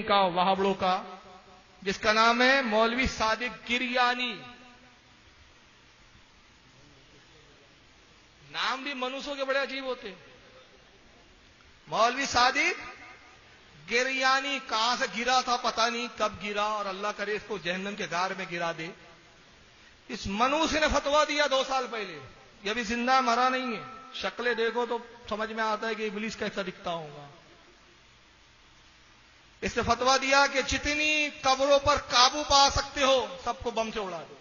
کا وہابڑوں کا، جس کا نام ہے مولوی صادق گریانی. نام بھی منوسوں کے بڑے عجیب ہوتے ہیں. مولوی صادق گریانی کہاں سے گرا تھا پتہ نہیں، کب گرا، اور اللہ کرے اس کو جہنم کے غار میں گرا دے. اس منوس نے فتویٰ دیا 2 سال پہلے، یہ بھی زندہ مرا نہیں ہے. شکلیں دیکھو تو سمجھ میں آتا ہے کہ ابلیس کیسا دکھتا ہوگا. اس نے فتویٰ دیا کہ جتنی قبروں پر قابو پا سکتے ہو سب کو بم سے اڑا دو.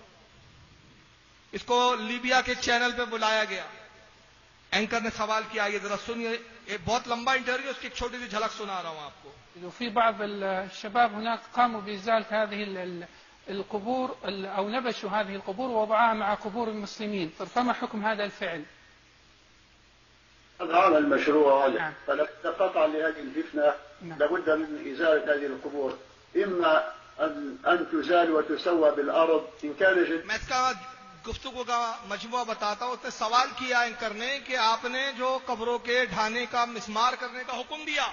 اس کو لیبیا کے چینل پہ بلایا گیا. اینکر نے سوال کیا، یہ ذرا سنیے، ایک بہت لمبا انٹرویو، اس کی ایک چھوٹی سی جھلک سنا رہا ہوں آپ کو. وفي بعض الشباب هناك قاموا بإزالة هذه القبور أو نبشوا هذه القبور ووضعوها مع قبور المسلمين، فما حكم هذا الفعل؟ هذا عمل مشروع، فلو قطع لهذه الفتنة لابد من إزالة هذه القبور، إما أن تزال وتسوى بالأرض إن كان جد. میں اس کا گفتگو کا مجموعہ بتاتا ہوں. اس نے سوال کیا اینکر نے کہ آپ نے جو قبروں کے ڈھانے کا مسمار کرنے کا حکم دیا،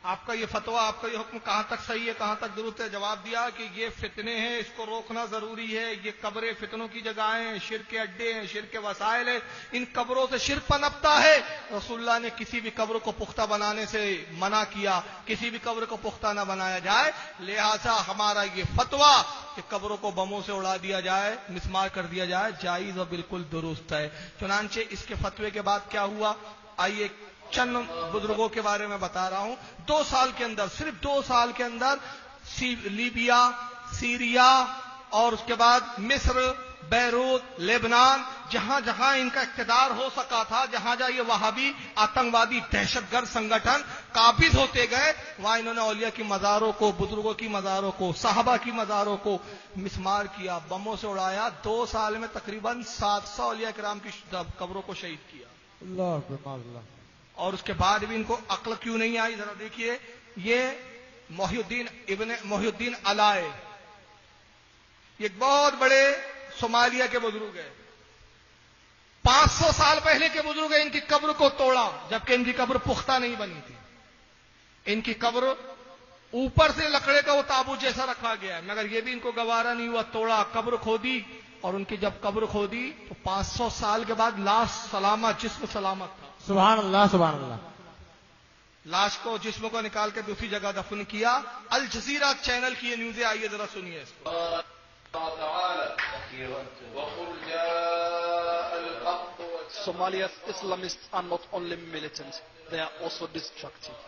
آپ کا یہ فتویٰ، آپ کا یہ حکم کہاں تک صحیح ہے، کہاں تک درست ہے؟ جواب دیا کہ یہ فتنے ہیں، اس کو روکنا ضروری ہے. یہ قبریں فتنوں کی جگہیں ہیں، شرک کے اڈے ہیں، شرک کے وسائل ہیں. ان قبروں سے شرک پنپتا ہے. رسول اللہ نے کسی بھی قبر کو پختہ بنانے سے منع کیا، کسی بھی قبر کو پختہ نہ بنایا جائے. لہذا ہمارا یہ فتویٰ کہ قبروں کو بموں سے اڑا دیا جائے، مسمار کر دیا جائے، جائز اور بالکل درست ہے. چنانچہ اس کے فتوے کے بعد کیا ہوا، آئیے چند بزرگوں کے بارے میں بتا رہا ہوں. 2 سال کے اندر، صرف 2 سال کے اندر لیبیا، سیریا اور اس کے بعد مصر، بیروت، لبنان، جہاں جہاں ان کا اقتدار ہو سکا تھا، جہاں جہاں یہ وہابی آتنکوادی دہشت گرد سنگٹھن قابض ہوتے گئے، وہاں انہوں نے اولیاء کی مزاروں کو، بزرگوں کی مزاروں کو، صحابہ کی مزاروں کو مسمار کیا، بموں سے اڑایا. 2 سال میں تقریباً 700 اولیاء کرام کی قبروں کو شہید کیا. اللہ اکبر اللہ. اور اس کے بعد بھی ان کو عقل کیوں نہیں آئی؟ ذرا دیکھیے، یہ محی الدین علائے، یہ ایک بہت بڑے صومالیہ کے بزرگ ہیں. 500 سال پہلے کے بزرگ ہیں. ان کی قبر کو توڑا جبکہ ان کی قبر پختہ نہیں بنی تھی. ان کی قبر اوپر سے لکڑے کا وہ تابوت جیسا رکھا گیا ہے، مگر یہ بھی ان کو گوارا نہیں ہوا. توڑا، قبر کھودی، اور ان کی جب قبر کھودی تو 500 سال کے بعد لاش سلامت، جسم سلامت تھا. سبحان اللہ سبحان اللہ. لاش کو، جسم کو نکال کے دوسری جگہ دفن کیا. الجزیرہ چینل کی یہ نیوزیں آئیے ذرا سنیے اس کو. Somalia's Islamists are not only militant, they are also destructive.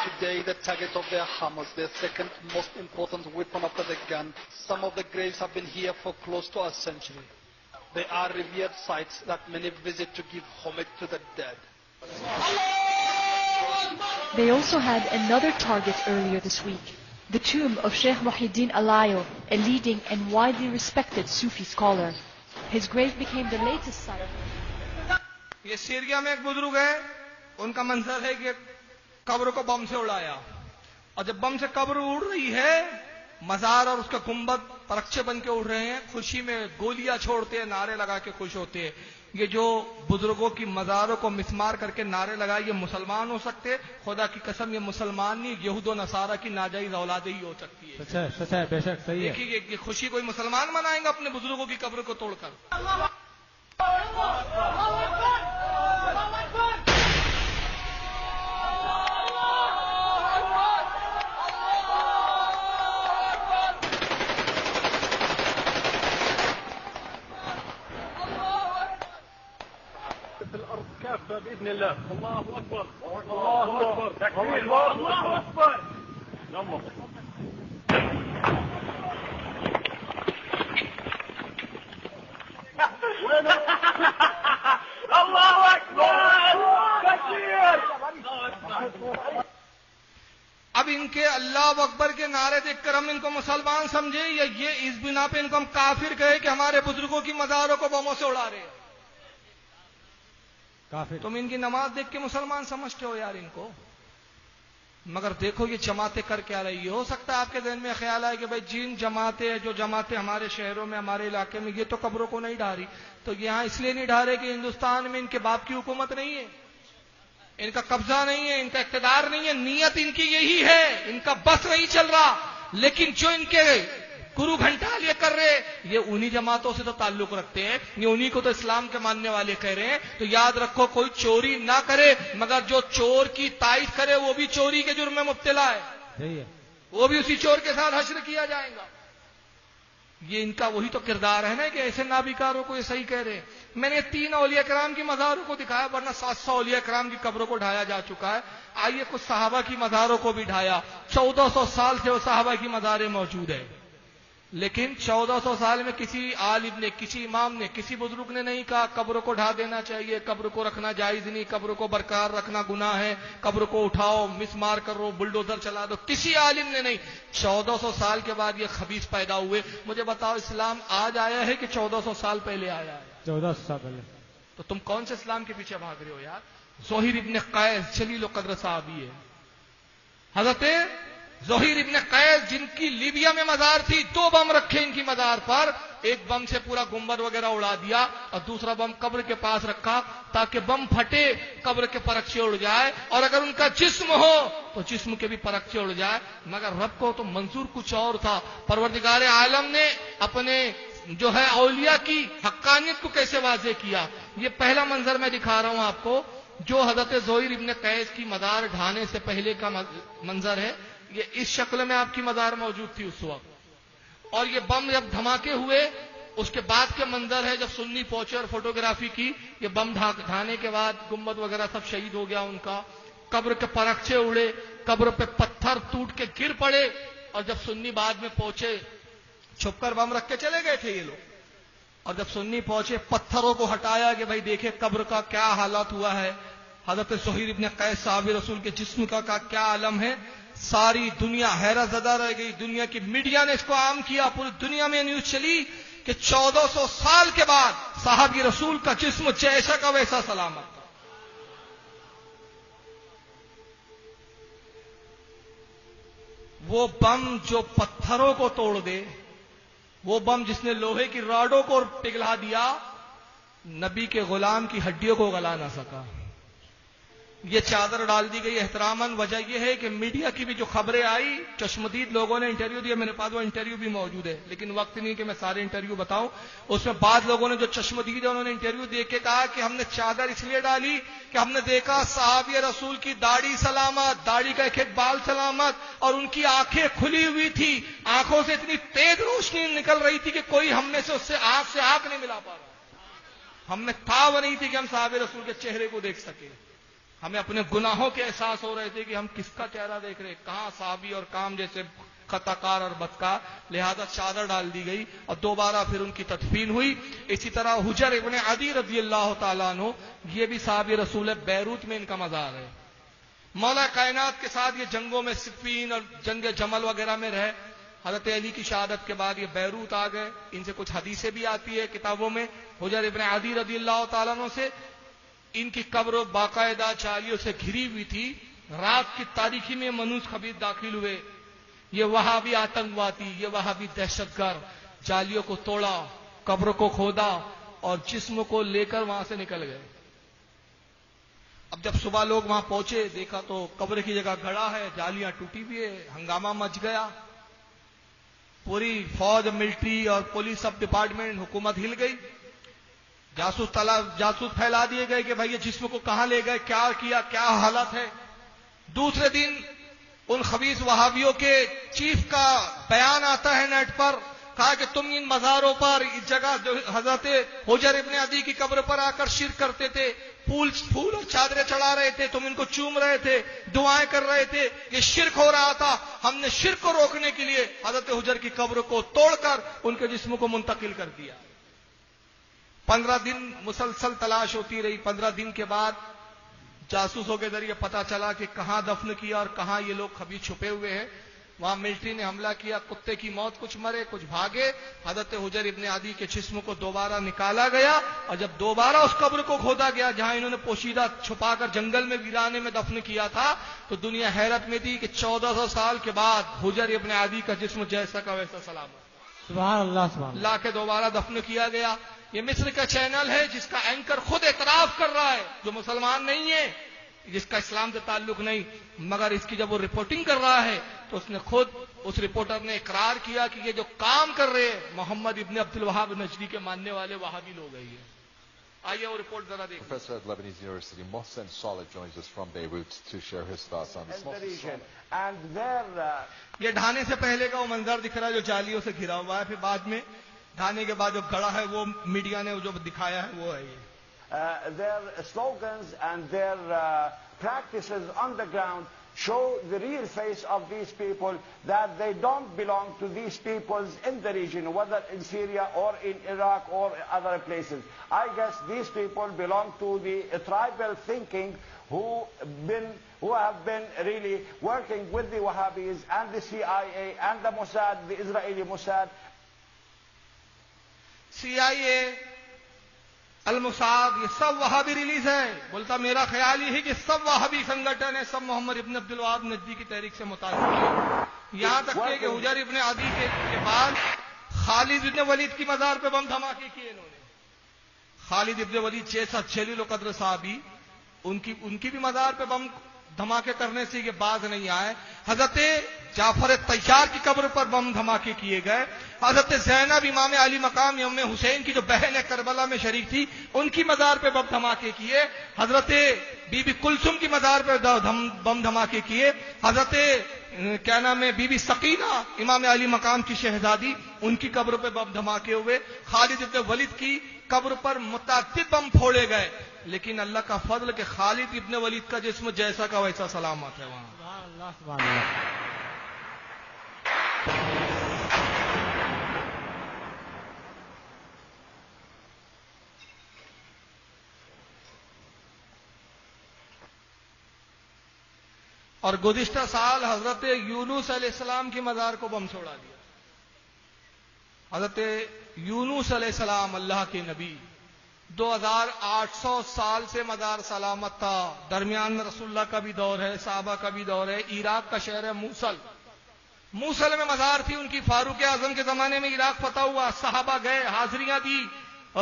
Today, the target of their Hamas, their second most important weapon after the gun. Some of the graves have been here for close to a century. They are revered sites that many visit to give homage to the dead. They also had another target earlier this week, the tomb of Sheikh Muhyiddin Alayo, a leading and widely respected Sufi scholar. His grave became the latest site. یہ Syria میں ایک بزرگ ہے، ان کا منظر ہے کہ قبر کو بم سے اڑایا، اور جب بم سے قبر اڑ رہی ہے، مزار اور اس کا گنبد پرچے بن کے اڑ رہے ہیں، خوشی میں گولیاں چھوڑتے ہیں، نعرے لگا کے خوش ہوتے ہیں. یہ جو بزرگوں کی مزاروں کو مسمار کر کے نعرے لگائے، یہ مسلمان ہو سکتے؟ خدا کی قسم یہ مسلمان نہیں، یہود و نصارہ کی ناجائز اولادیں ہی ہو سکتی ہے. سچ ہے، بے شک صحیح ہے. دیکھیے یہ خوشی کوئی مسلمان منائیں گے اپنے بزرگوں کی قبر کو توڑ کر؟ بإذن الله. الله أكبر الله أكبر تكبير الله أكبر. يلا الله أكبر تكبير. اب ان کے اللہ اکبر کے نعرے دیکھ کر ہم ان کو مسلمان سمجھے، یا یہ اس بنا پہ ان کو ہم کافر کہے کہ ہمارے بزرگوں کی مزاروں کو بموں سے اڑا رہے ہیں؟ تم ان کی نماز دیکھ کے مسلمان سمجھتے ہو یار ان کو، مگر دیکھو یہ جماعتیں کر کیا رہی ہے. ہو سکتا ہے آپ کے ذہن میں خیال آئے کہ بھائی جن جماعتیں، جو جماعتیں ہمارے شہروں میں، ہمارے علاقے میں، یہ تو قبروں کو نہیں ڈھا رہی، تو یہاں اس لیے نہیں ڈھا رہے کہ ہندوستان میں ان کے باپ کی حکومت نہیں ہے. ان کا قبضہ نہیں ہے، ان کا اقتدار نہیں ہے، نیت ان کی یہی ہے، ان کا بس نہیں چل رہا. لیکن جو ان کے گرو گھنٹال یہ کر رہے، یہ انہی جماعتوں سے تو تعلق رکھتے ہیں، یہ انہی کو تو اسلام کے ماننے والے کہہ رہے ہیں. تو یاد رکھو، کوئی چوری نہ کرے، مگر جو چور کی تائید کرے وہ بھی چوری کے جرم میں مبتلا ہے. صحیح ہے. وہ بھی اسی چور کے ساتھ حشر کیا جائے گا. یہ ان کا وہی تو کردار ہے نا کہ ایسے نابیکاروں کو یہ صحیح کہہ رہے ہیں. میں نے 3 اولیاء کرام کی مزاروں کو دکھایا، ورنہ 700 اولیاء کرام کی قبروں کو ڈھایا جا چکا ہے. آئیے کچھ صحابہ کی مزاروں کو بھی ڈھایا. 1400 سال سے وہ صحابہ کی مزاریں موجود ہیں، لیکن 1400 سال میں کسی عالم نے، کسی امام نے، کسی بزرگ نے نہیں کہا قبر کو ڈھا دینا چاہیے، قبر کو رکھنا جائز نہیں، قبر کو برقرار رکھنا گناہ ہے، قبر کو اٹھاؤ، مسمار کرو، بلڈوزر چلا دو. کسی عالم نے نہیں. 1400 سال کے بعد یہ خبیث پیدا ہوئے. مجھے بتاؤ، اسلام آج آیا ہے کہ 1400 سال پہلے آیا ہے؟ 1400 سال پہلے. تو تم کون سے اسلام کے پیچھے بھاگ رہے ہو یار؟ زہیر ابن قیس جلیل القدر صحابی ہے. حضرت زہیر ابن قیس جن کی لیبیا میں مزار تھی، 2 بم رکھے ان کی مزار پر. ایک بم سے پورا گنبد وغیرہ اڑا دیا اور دوسرا بم قبر کے پاس رکھا تاکہ بم پھٹے، قبر کے پرکچے اڑ جائے، اور اگر ان کا جسم ہو تو جسم کے بھی پرکچے اڑ جائے. مگر رب کو تو منظور کچھ اور تھا. پروردگار عالم نے اپنے جو ہے اولیاء کی حقانیت کو کیسے واضح کیا. یہ پہلا منظر میں دکھا رہا ہوں آپ کو، جو حضرت زہیر ابن قیس کی مزار ڈھانے سے پہلے کا منظر ہے. یہ اس شکل میں آپ کی مزار موجود تھی اس وقت، اور یہ بم جب دھماکے ہوئے اس کے بعد کے منظر ہے جب سنی پہنچے اور فوٹوگرافی کی. یہ بم ڈھانے کے بعد گنبد وغیرہ سب شہید ہو گیا ان کا، قبر کے پرکچے اڑے، قبر پہ پتھر ٹوٹ کے گر پڑے. اور جب سنی بعد میں پہنچے، چھپ کر بم رکھ کے چلے گئے تھے یہ لوگ، اور جب سنی پہنچے پتھروں کو ہٹایا کہ بھائی دیکھیں قبر کا کیا حالات ہوا ہے. حضرت زہیر ابن قیس صحابی رسول کے جسم کا کیا عالم ہے. ساری دنیا حیرت زدہ رہ گئی. دنیا کی میڈیا نے اس کو عام کیا، پوری دنیا میں نیوز چلی کہ 1400 سال کے بعد صحابی رسول کا جسم جیسا کا ویسا سلامت تھا. وہ بم جو پتھروں کو توڑ دے، وہ بم جس نے لوہے کی راڈوں کو پگھلا دیا، نبی کے غلام کی ہڈیوں کو گلا نہ سکا. یہ چادر ڈال دی گئی احتراماً. وجہ یہ ہے کہ میڈیا کی بھی جو خبریں آئی، چشمدید لوگوں نے انٹرویو دیا، میرے پاس وہ انٹرویو بھی موجود ہے لیکن وقت نہیں کہ میں سارے انٹرویو بتاؤں. اس میں بعض لوگوں نے جو چشمدید ہے انہوں نے انٹرویو دے کے کہا کہ ہم نے چادر اس لیے ڈالی کہ ہم نے دیکھا صحابی رسول کی داڑھی سلامت، داڑھی کا ایک بال سلامت، اور ان کی آنکھیں کھلی ہوئی تھی، آنکھوں سے اتنی تیز روشنی نکل رہی تھی کہ کوئی ہم میں سے اس سے آنکھ نہیں ملا پا رہا. ہم میں تاب نہیں تھی کہ ہم صحابی رسول کے چہرے کو دیکھ سکے. ہمیں اپنے گناہوں کے احساس ہو رہے تھے کہ ہم کس کا چہرہ دیکھ رہے، کہاں صحابی اور کام جیسے خطاکار اور بدکار. لہذا چادر ڈال دی گئی اور دوبارہ پھر ان کی تدفین ہوئی. اسی طرح حجر ابن عدی رضی اللہ تعالیٰ عنہ، یہ بھی صحابی رسول ہے، بیروت میں ان کا مزار ہے. مولا کائنات کے ساتھ یہ جنگوں میں صفین اور جنگ جمل وغیرہ میں رہے. حضرت علی کی شہادت کے بعد یہ بیروت آ گئے. ان سے کچھ حدیثیں بھی آتی ہے کتابوں میں حجر ابن عدی رضی اللہ تعالیٰ عنہ سے. ان کی قبر باقاعدہ چالیوں سے گھری ہوئی تھی. رات کی تاریکی میں منوس خبیث داخل ہوئے. یہ وہابی آتنکوادی، یہ وہابی دہشت گرد جالیوں کو توڑا، قبر کو کھودا اور جسم کو لے کر وہاں سے نکل گئے. اب جب صبح لوگ وہاں پہنچے، دیکھا تو قبر کی جگہ گڑا ہے، جالیاں ٹوٹی ہوئی ہے، ہنگامہ مچ گیا. پوری فوج، ملٹری اور پولیس سب ڈپارٹمنٹ، حکومت ہل گئی. جاسوس پھیلا دیے گئے کہ بھائی یہ جسم کو کہاں لے گئے، کیا کیا، کیا حالت ہے. دوسرے دن ان خبیث وہابیوں کے چیف کا بیان آتا ہے نیٹ پر، کہا کہ تم ان مزاروں پر، اس جگہ جو حضرت حجر ابن عدی کی قبر پر آ کر شرک کرتے تھے، پھول اور چادریں چڑھا رہے تھے، تم ان کو چوم رہے تھے، دعائیں کر رہے تھے، یہ شرک ہو رہا تھا. ہم نے شرک کو روکنے کے لیے حضرت حجر کی قبر کو توڑ کر ان کے جسم کو منتقل کر دیا. 15 دن مسلسل تلاش ہوتی رہی. 15 دن کے بعد جاسوسوں کے ذریعے پتا چلا کہ کہاں دفن کیا اور کہاں یہ لوگ خبیث چھپے ہوئے ہیں. وہاں ملٹری نے حملہ کیا، کتے کی موت، کچھ مرے کچھ بھاگے. حضرت حجر ابن عدی کے جسم کو دوبارہ نکالا گیا، اور جب دوبارہ اس قبر کو کھودا گیا جہاں انہوں نے پوشیدہ چھپا کر جنگل میں ویرانے میں دفن کیا تھا، تو دنیا حیرت میں تھی کہ 1400 سال کے بعد حجر ابن عدی کا جسم جیسا کا ویسا سلامت. سبحان اللہ، سبحان اللہ. لا کے دوبارہ دفن کیا گیا. یہ مصر کا چینل ہے جس کا اینکر خود اعتراف کر رہا ہے، جو مسلمان نہیں ہے. جس کا اسلام سے تعلق نہیں، مگر اس کی جب وہ رپورٹنگ کر رہا ہے تو اس نے خود اس رپورٹر نے اقرار کیا کہ یہ جو کام کر رہے ہیں محمد ابن عبد الوہاب نجدی کے ماننے والے وہابی لوگ ہیں یہ. آئیے وہ رپورٹ ذرا دیکھیں. Professor at Lebanese University, Mohsen Saleh joins us from Beirut to share his thoughts on this. یہ ڈھانے سے پہلے کا وہ منظر دکھ رہا ہے جو جالیوں سے گھرا ہوا ہے، پھر بعد میں ڈھانے کے بعد جو گڑا ہے وہ میڈیا نے جو دکھایا ہے وہ ہے یہ. Their slogans and their practices on the ground show the real face of these people, that they don't belong to these peoples in the region, whether in Syria or in Iraq or other places. I guess these people belong to the tribal thinking who have been really working with the Wahhabis and the CIA and the Mossad, the Israeli Mossad. CIA, al Mossad, یہ سب وہابی release ہے. بولتا میرا خیال یہ ہے کہ سب وہابی سنگٹھن ہے، سب محمد ابن عبد الوہاب نجدی کی تحریک سے متعلق ہے. یہاں تک کہ حجر ابن عدی کے بعد خالد ابن ولید کی مزار پہ بم دھماکے کیے انہوں نے. خالد ابن ولید جیسا جلیل القدر صحابی، ان کی بھی مزار پہ بم دھماکے کرنے سے یہ باز نہیں آئے. حضرت جعفر طیار کی قبر پر بم دھماکے کیے گئے. حضرت زینب امام علی مقام ام حسین کی جو بہن ہے کربلا میں شریک تھی، ان کی مزار پہ بم دھماکے کیے. حضرت بی بی کلثوم کی مزار پہ بم دھماکے کیے. حضرت کیا نام ہے بی بی سکینہ امام علی مقام کی شہزادی، ان کی قبر پہ بم دھماکے ہوئے. خالد ابن ولید کی قبر پر متعدد بم پھوڑے گئے، لیکن اللہ کا فضل کہ خالد ابن ولید کا جسم جیسا کا ویسا سلامت ہے وہاں. سبحان اللہ سبحان اللہ. اور گزشتہ سال حضرت یونس علیہ السلام کی مزار کو بم چھوڑا دیا. حضرت یونس علیہ السلام اللہ کے نبی 2800 سال سے مزار سلامت تھا. درمیان میں رسول اللہ کا بھی دور ہے، صحابہ کا بھی دور ہے. عراق کا شہر ہے موصل میں مزار تھی ان کی. فاروق اعظم کے زمانے میں عراق فتح ہوا، صحابہ گئے، حاضریاں دی،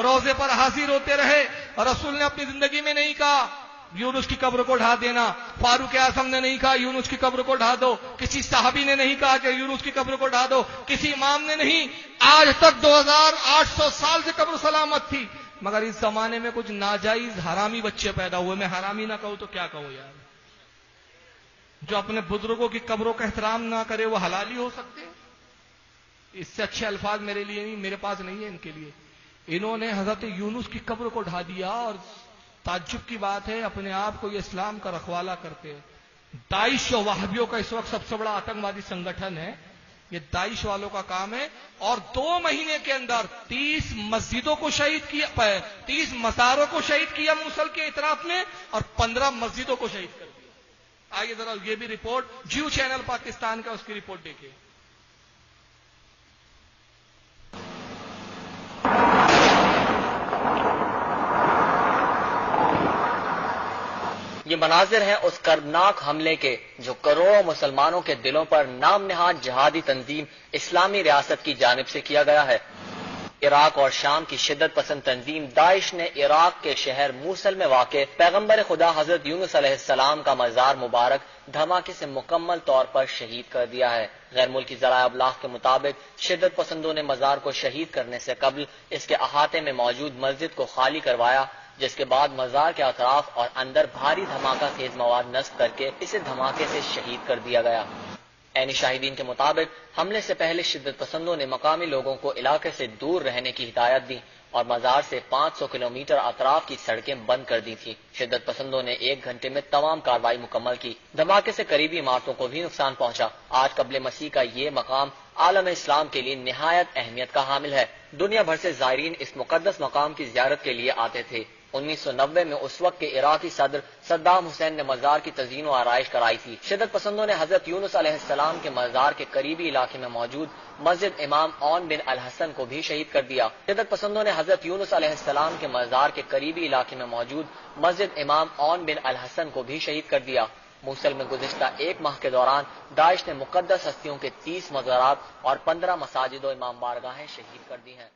روزے پر حاضر ہوتے رہے. اور رسول نے اپنی زندگی میں نہیں کہا یونس کی قبر کو ڈھا دینا. فاروق اعظم نے نہیں کہا یونس کی قبر کو ڈھا دو. کسی صحابی نے نہیں کہا کہ یونس کی قبر کو ڈھا دو. کسی امام نے نہیں. آج تک 2800 سال سے قبر سلامت تھی. مگر اس زمانے میں کچھ ناجائز حرامی بچے پیدا ہوئے. میں حرامی نہ کہوں تو کیا کہوں یار؟ جو اپنے بزرگوں کی قبروں کا احترام نہ کرے وہ حلالی ہو سکتے ہیں؟ اس سے اچھے الفاظ میرے لیے نہیں، میرے پاس نہیں ہے ان کے لیے. انہوں نے حضرت یونس کی قبر کو ڈھا دیا. اور تعجب کی بات ہے اپنے آپ کو یہ اسلام کا رکھوالا کرتے ہیں. داعش و وہابیوں کا اس وقت سب سے بڑا آتنکوادی سنگٹھن ہے. یہ داعش والوں کا کام ہے. اور 2 مہینے کے اندر 30 مسجدوں کو شہید کیا، 30 مزاروں کو شہید کیا موصل کے اطراف میں، اور 15 مسجدوں کو شہید کر دیا. آئیے ذرا یہ بھی رپورٹ جیو چینل پاکستان کا، اس کی رپورٹ دیکھیں. یہ مناظر ہیں اس کربناک حملے کے جو کروڑوں مسلمانوں کے دلوں پر نام نہاد جہادی تنظیم اسلامی ریاست کی جانب سے کیا گیا ہے. عراق اور شام کی شدت پسند تنظیم داعش نے عراق کے شہر موصل میں واقع پیغمبر خدا حضرت یونس علیہ السلام کا مزار مبارک دھماکے سے مکمل طور پر شہید کر دیا ہے. غیر ملکی ذرائع ابلاغ کے مطابق شدت پسندوں نے مزار کو شہید کرنے سے قبل اس کے احاطے میں موجود مسجد کو خالی کروایا، جس کے بعد مزار کے اطراف اور اندر بھاری دھماکہ خیز مواد نصب کر کے اسے دھماکے سے شہید کر دیا گیا. عینی شاہدین کے مطابق حملے سے پہلے شدت پسندوں نے مقامی لوگوں کو علاقے سے دور رہنے کی ہدایت دی اور مزار سے 500 کلومیٹر اطراف کی سڑکیں بند کر دی تھی. شدت پسندوں نے 1 گھنٹے میں تمام کارروائی مکمل کی. دھماکے سے قریبی عمارتوں کو بھی نقصان پہنچا. آج قبل مسیح کا یہ مقام عالم اسلام کے لیے نہایت اہمیت کا حامل ہے. دنیا بھر سے زائرین اس مقدس مقام کی زیارت کے لیے آتے تھے. 1990 میں اس وقت کے عراقی صدر صدام حسین نے مزار کی تزئین و آرائش کرائی تھی. شدت پسندوں نے حضرت یونس علیہ السلام کے مزار کے قریبی علاقے میں موجود مسجد امام اون بن الحسن کو بھی شہید کر دیا. شدت پسندوں نے حضرت یونس علیہ السلام کے مزار کے قریبی علاقے میں موجود مسجد امام اون بن الحسن کو بھی شہید کر دیا. موصل میں گزشتہ 1 ماہ کے دوران داعش نے مقدس ہستیوں کے 30 مزارات اور 15 مساجد و امام بارگاہیں شہید کر دی ہیں.